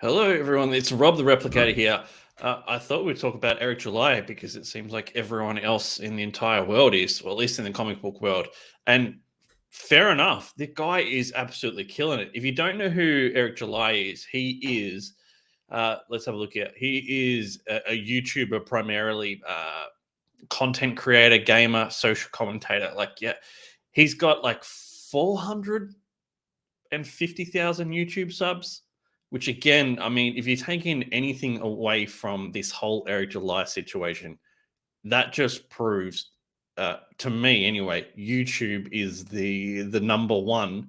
Hello, everyone. It's Rob the Replicator here. I thought we'd talk about Eric July because it seems like everyone else in the entire world is, or at least in the comic book world. And fair enough, the guy is absolutely killing it. If you don't know who Eric July is, he is, let's have a look here. He is a YouTuber primarily, content creator, gamer, social commentator. He's got like 450,000 YouTube subs, which again, I mean, if you're taking anything away from this whole Eric July situation, that just proves, to me anyway, YouTube is the number one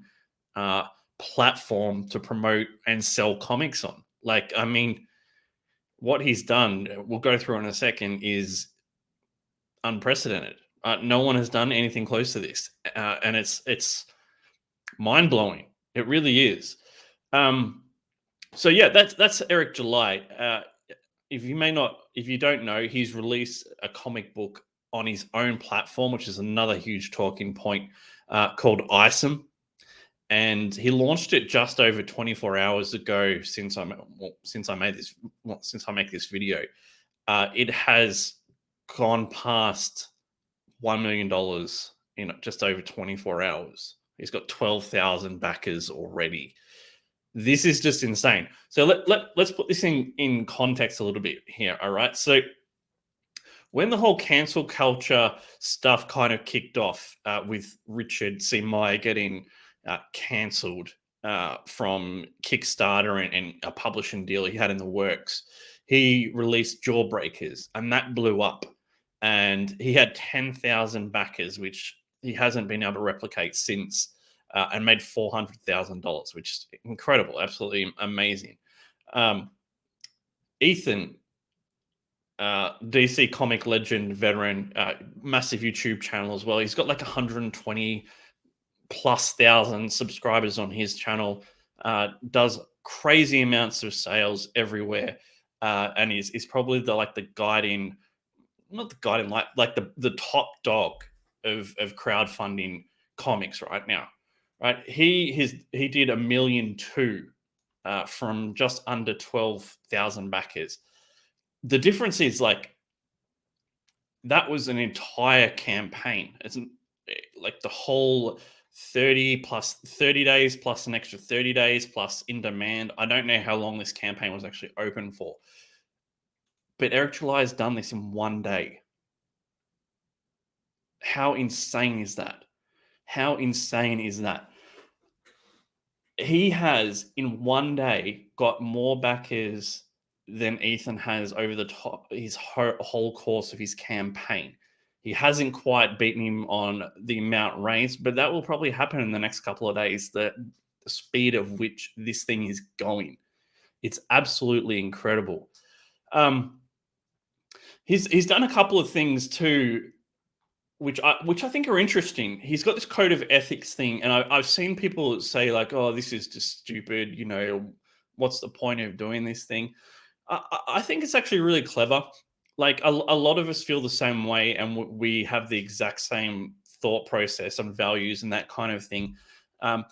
uh, platform to promote and sell comics on. Like, I mean, what he's done, we'll go through in a second, is unprecedented. No one has done anything close to this, and it's mind blowing. It really is. Um, so yeah, that's Eric July. If you don't know, he's released a comic book on his own platform, which is another huge talking point, called Isom, and he launched it just over 24 hours ago. Since I make this video, it has gone past $1 million in just over 24 hours. He's got 12,000 backers already. This is just insane. So let's put this in context a little bit here. All right. So when the whole cancel culture stuff kind of kicked off, with Richard C. Meyer getting cancelled from Kickstarter and a publishing deal he had in the works, he released Jawbreakers, and that blew up. And he had 10,000 backers, which he hasn't been able to replicate since, and made $400,000, which is incredible, absolutely amazing. Ethan, DC comic legend, veteran, massive YouTube channel as well. He's got like 120 plus thousand subscribers on his channel. Does crazy amounts of sales everywhere, and is probably the guiding, not the guiding light, like the top dog of crowdfunding comics right now. Right, he did 1,200,000 from just under 12,000 backers. The difference is, like, that was an entire campaign. It's like the whole 30 days plus an extra 30 days plus in demand. I don't know how long this campaign was actually open for, but Eric July has done this in one day. How insane is that? How insane is that? He has in one day got more backers than Ethan has over his whole course of his campaign. He hasn't quite beaten him on the amount raised, but that will probably happen in the next couple of days. The speed of which this thing is going, it's absolutely incredible. He's done a couple of things too, which I think are interesting. He's got this code of ethics thing, and I've seen people say like, "Oh, this is just stupid." What's the point of doing this thing? I think it's actually really clever. Like, a lot of us feel the same way, and we have the exact same thought process and values and that kind of thing. But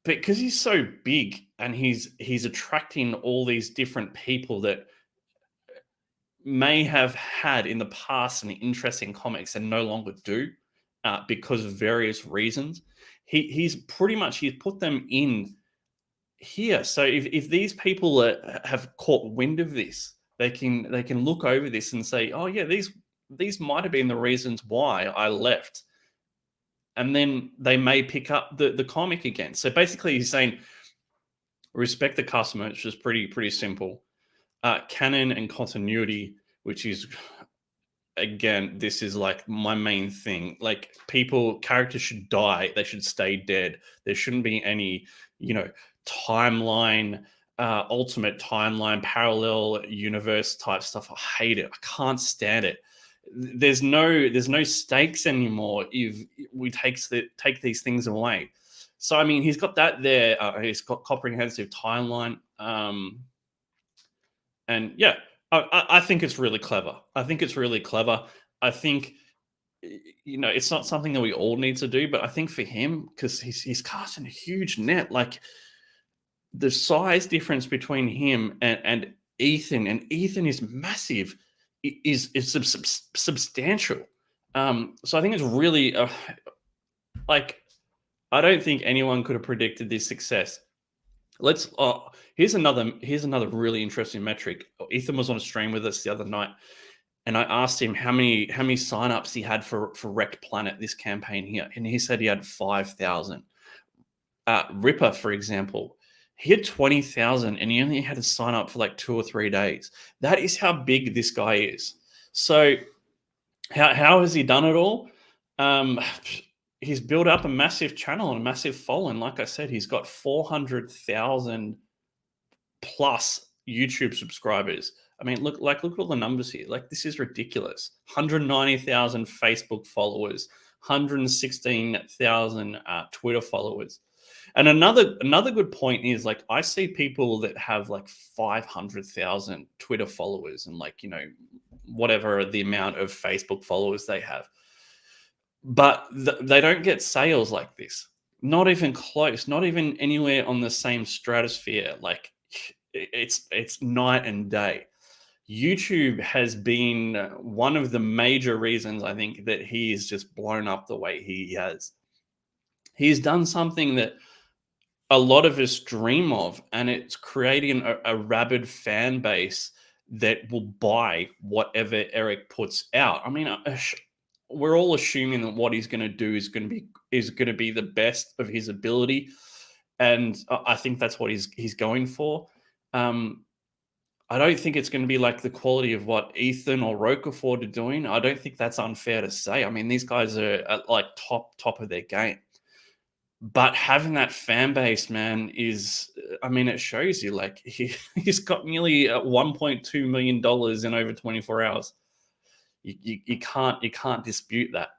because he's so big and he's attracting all these different people that may have had in the past an interest in comics and no longer do, because of various reasons. He's put them in here. So if these people have caught wind of this, they can look over this and say, oh yeah, these might have been the reasons why I left, and then they may pick up the comic again. So basically, he's saying respect the customer, which is pretty simple. Canon and continuity, which is, again, this is like my main thing. Like, characters should die, they should stay dead. There shouldn't be any, timeline, ultimate timeline, parallel universe type stuff. I hate it. I can't stand it. There's no stakes anymore if we take these things away. So I mean, he's got that there. He's got comprehensive timeline. And yeah, I think it's really clever. I think it's not something that we all need to do, but I think for him, because he's casting a huge net. Like, the size difference between him and Ethan, and Ethan is massive, is substantial. So I think it's really like, I don't think anyone could have predicted this success. Let's here's another really interesting metric. Ethan was on a stream with us the other night, and I asked him how many signups he had for Wrecked Planet this campaign here, and he said he had 5,000. Ripper, for example, he had 20,000, and he only had to sign up for like 2 or 3 days. That is how big this guy is. So how has he done it all? Um, he's built up a massive channel and a massive following. Like I said, he's got 400,000 plus YouTube subscribers. I mean, look at all the numbers here. Like, this is ridiculous. 190,000 Facebook followers, 116,000 Twitter followers. And another good point is, like, I see people that have like 500,000 Twitter followers and, like, whatever the amount of Facebook followers they have, but they don't get sales like this. Not even close. Not even anywhere on the same stratosphere. Like, it's night and day. YouTube has been one of the major reasons, I think, that he is just blown up the way he has. He's done something that a lot of us dream of, and it's creating a rabid fan base that will buy whatever Eric puts out. I mean, we're all assuming that what he's going to do is going to be the best of his ability, and I think that's what he's going for. I don't think it's going to be like the quality of what Ethan or Rokaford are doing. I don't think that's unfair to say. I mean, these guys are at like top of their game. But having that fan base, man, I mean, it shows you, like, he's got nearly $1.2 million in over 24 hours. You can't dispute that.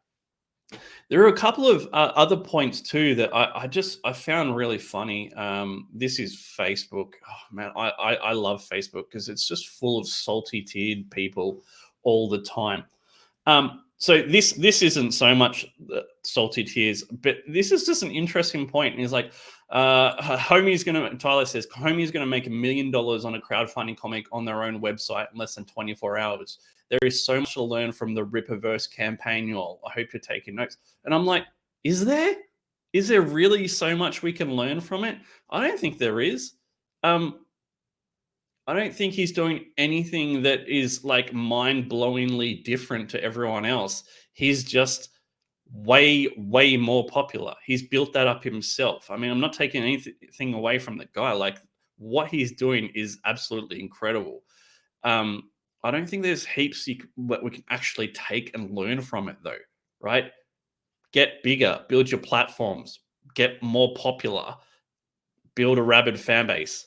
There are a couple of other points too that I found really funny. This is Facebook. Oh, man, I love Facebook because it's just full of salty tiered people all the time. So this isn't so much salty tears, but this is just an interesting point. And he's like, Tyler says, homie's gonna make $1 million on a crowdfunding comic on their own website in less than 24 hours. There is so much to learn from the Rippaverse campaign, y'all. I hope you're taking notes. And I'm like, is there? Is there really so much we can learn from it? I don't think there is. I don't think he's doing anything that is like mind-blowingly different to everyone else. He's just way more popular. He's built that up himself. I mean, I'm not taking anything away from the guy. Like, what he's doing is absolutely incredible. I don't think there's heaps that we can actually take and learn from it, though, right? Get bigger, build your platforms, get more popular, build a rabid fan base.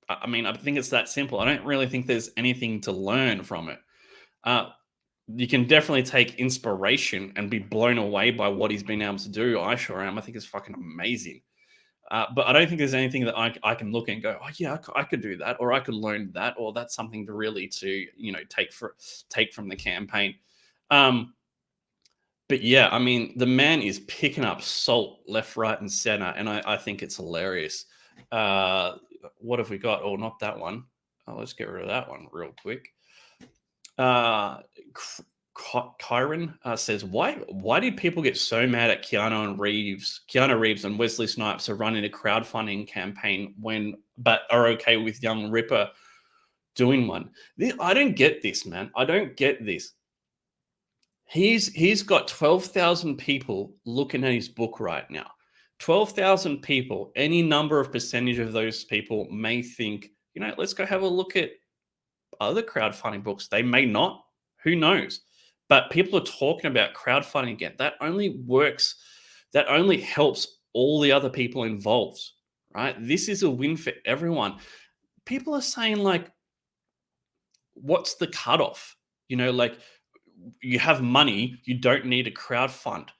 I mean, I think it's that simple. I don't really think there's anything to learn from it. You can definitely take inspiration and be blown away by what he's been able to do. I sure am. I think it's fucking amazing. But I don't think there's anything that I can look and go, oh yeah, I could do that, or I could learn that, or that's something to really take from the campaign. But yeah, I mean, the man is picking up salt left, right, and center, and I think it's hilarious. What have we got? Oh, not that one. Oh, let's get rid of that one real quick. Kyron says, why did people get so mad at Keanu Reeves and Wesley Snipes are running a crowdfunding campaign but are okay with young Ripper doing one? I don't get this, man. I don't get this. He's got 12,000 people looking at his book right now. 12,000 people, any number of percentage of those people may think, let's go have a look at other crowdfunding books. They may not. Who knows? But people are talking about crowdfunding again. That only helps all the other people involved, right? This is a win for everyone. People are saying, like, what's the cutoff? Like, you have money, you don't need a crowd fund.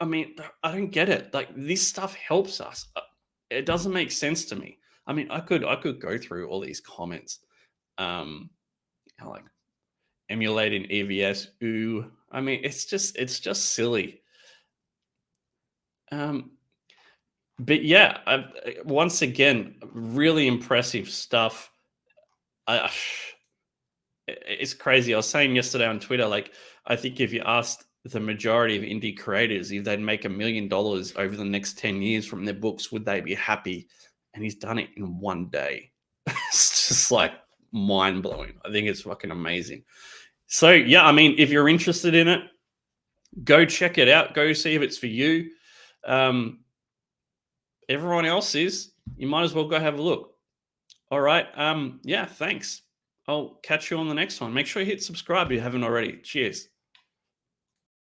I mean, I don't get it. Like, this stuff helps us. It doesn't make sense to me. I mean, I could go through all these comments, like emulating EVS. Ooh, I mean, it's just silly. But yeah, once again, really impressive stuff. I, it's crazy. I was saying yesterday on Twitter, like, I think if you asked the majority of indie creators if they'd make $1 million over the next 10 years from their books, would they be happy? And he's done it in one day. It's just like mind blowing. I think it's fucking amazing. So, yeah, I mean, if you're interested in it, go check it out. Go see if it's for you. Everyone else is. You might as well go have a look. All right. Yeah, thanks. I'll catch you on the next one. Make sure you hit subscribe if you haven't already. Cheers.